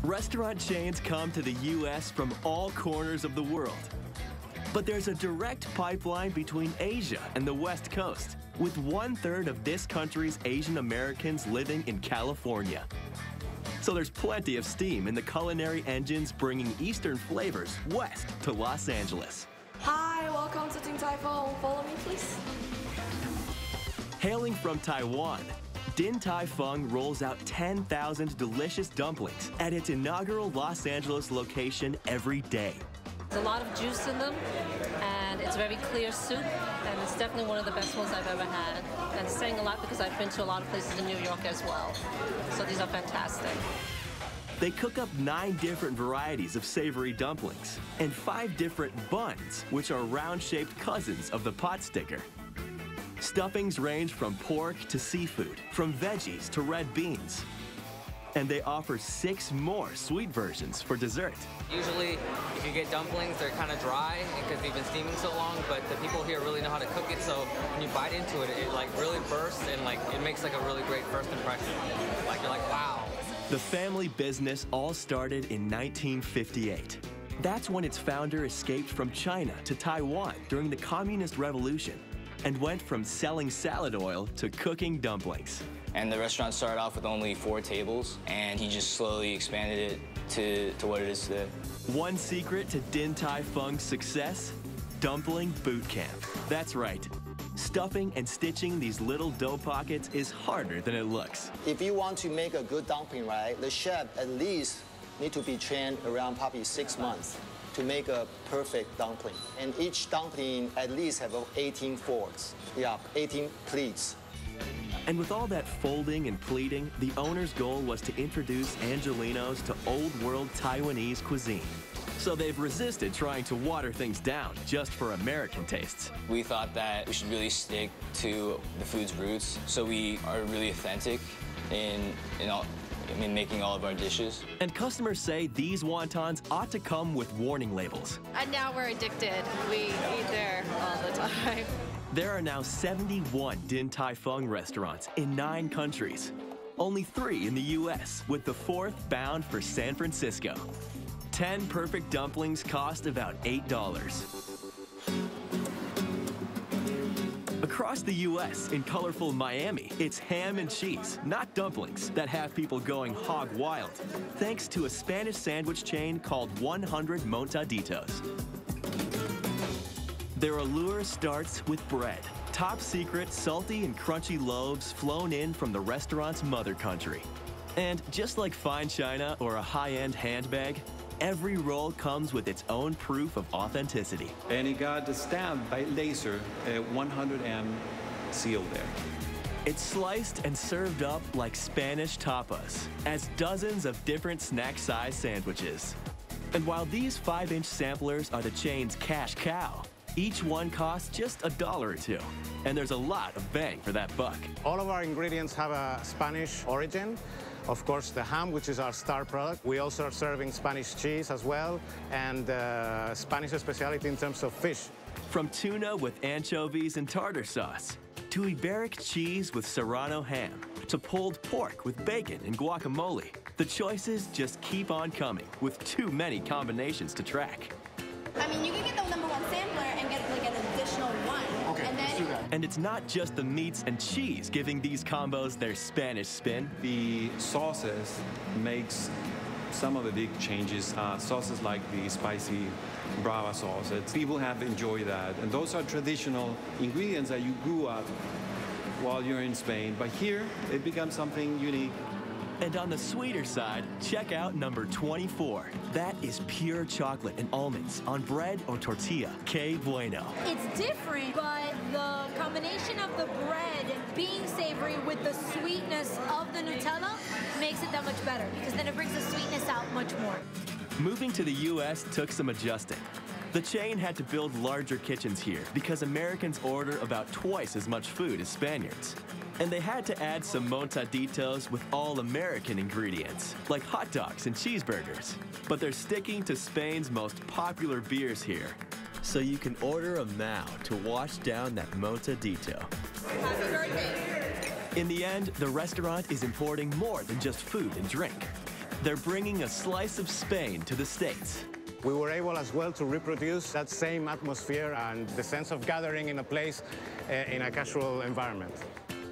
Restaurant chains come to the U.S. from all corners of the world. But there's a direct pipeline between Asia and the West Coast, with 1/3 of this country's Asian Americans living in California. So there's plenty of steam in the culinary engines bringing Eastern flavors west to Los Angeles. Hi, welcome to Tai Fung. Follow me, please. Hailing from Taiwan, Tai Fung rolls out 10,000 delicious dumplings at its inaugural Los Angeles location every day. There's a lot of juice in them, and it's very clear soup, and it's definitely one of the best ones I've ever had. And it's saying a lot because I've been to a lot of places in New York as well. So these are fantastic. They cook up 9 different varieties of savory dumplings and 5 different buns, which are round-shaped cousins of the pot sticker. Stuffings range from pork to seafood, from veggies to red beans. And they offer 6 more sweet versions for dessert. Usually, if you get dumplings, they're kind of dry because they've been steaming so long, but the people here really know how to cook it, so when you bite into it, it like really bursts and like it makes like a really great first impression. Like you're like, wow. The family business all started in 1958. That's when its founder escaped from China to Taiwan during the Communist Revolution and went from selling salad oil to cooking dumplings. And the restaurant started off with only 4 tables, and he just slowly expanded it to what it is today. One secret to Tai Fung's success? Dumpling boot camp. That's right. Stuffing and stitching these little dough pockets is harder than it looks. If you want to make a good dumpling, right, the chef at least need to be trained around probably 6 months to make a perfect dumpling. And each dumpling at least have 18 forks. Yeah, 18 pleats. And with all that folding and pleating, the owner's goal was to introduce Angelenos to old-world Taiwanese cuisine. So they've resisted trying to water things down just for American tastes. We thought that we should really stick to the food's roots, so we are really authentic in making all of our dishes. And customers say these wontons ought to come with warning labels. And now we're addicted. We eat there all the time. There are now 71 Tai Fung restaurants in 9 countries. Only 3 in the U.S., with the 4th bound for San Francisco. 10 perfect dumplings cost about $8. Across the U.S., in colorful Miami, it's ham and cheese, not dumplings, that have people going hog wild, thanks to a Spanish sandwich chain called 100 Montaditos. Their allure starts with bread. Top secret, salty and crunchy loaves flown in from the restaurant's mother country. And just like fine china or a high-end handbag, every roll comes with its own proof of authenticity. And it got stamped by laser at 100M seal there. It's sliced and served up like Spanish tapas, as dozens of different snack-size sandwiches. And while these 5-inch samplers are the chain's cash cow, each one costs just $1 or $2, and there's a lot of bang for that buck. All of our ingredients have a Spanish origin. Of course, the ham, which is our star product. We also are serving Spanish cheese as well, and Spanish specialty in terms of fish. From tuna with anchovies and tartar sauce, to Iberic cheese with serrano ham, to pulled pork with bacon and guacamole, the choices just keep on coming with too many combinations to track. I mean, you can get the #1 sampler and get like an additional one. Okay, and let's do that. And it's not just the meats and cheese giving these combos their Spanish spin. The sauces makes some of the big changes. Sauces like the spicy brava sauce. People have enjoyed that. And those are traditional ingredients that you grew up while you're in Spain. But here, it becomes something unique. And on the sweeter side, check out number 24. That is pure chocolate and almonds on bread or tortilla. Que bueno. It's different, but the combination of the bread being savory with the sweetness of the Nutella makes it that much better, because then it brings the sweetness out much more. Moving to the U.S. took some adjusting. The chain had to build larger kitchens here because Americans order about twice as much food as Spaniards. And they had to add some Montaditos with all-American ingredients, like hot dogs and cheeseburgers. But they're sticking to Spain's most popular beers here. So you can order them now to wash down that Montadito. Happy birthday. In the end, the restaurant is importing more than just food and drink. they're bringing a slice of Spain to the States. We were able as well to reproduce that same atmosphere and the sense of gathering in a place in a casual environment.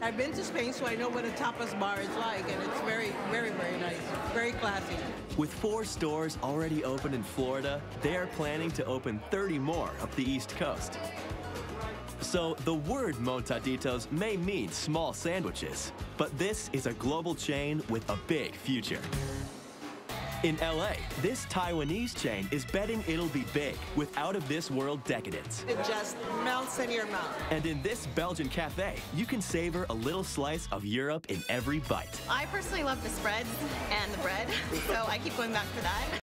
I've been to Spain, so I know what a tapas bar is like, and it's very, very, very nice, very classy. With 4 stores already open in Florida, they are planning to open 30 more up the East Coast. So the word Montaditos may mean small sandwiches, but this is a global chain with a big future. In LA, this Taiwanese chain is betting it'll be big with out-of-this-world decadence. It just melts in your mouth. And in this Belgian cafe, you can savor a little slice of Europe in every bite. I personally love the spreads and the bread, so I keep going back for that.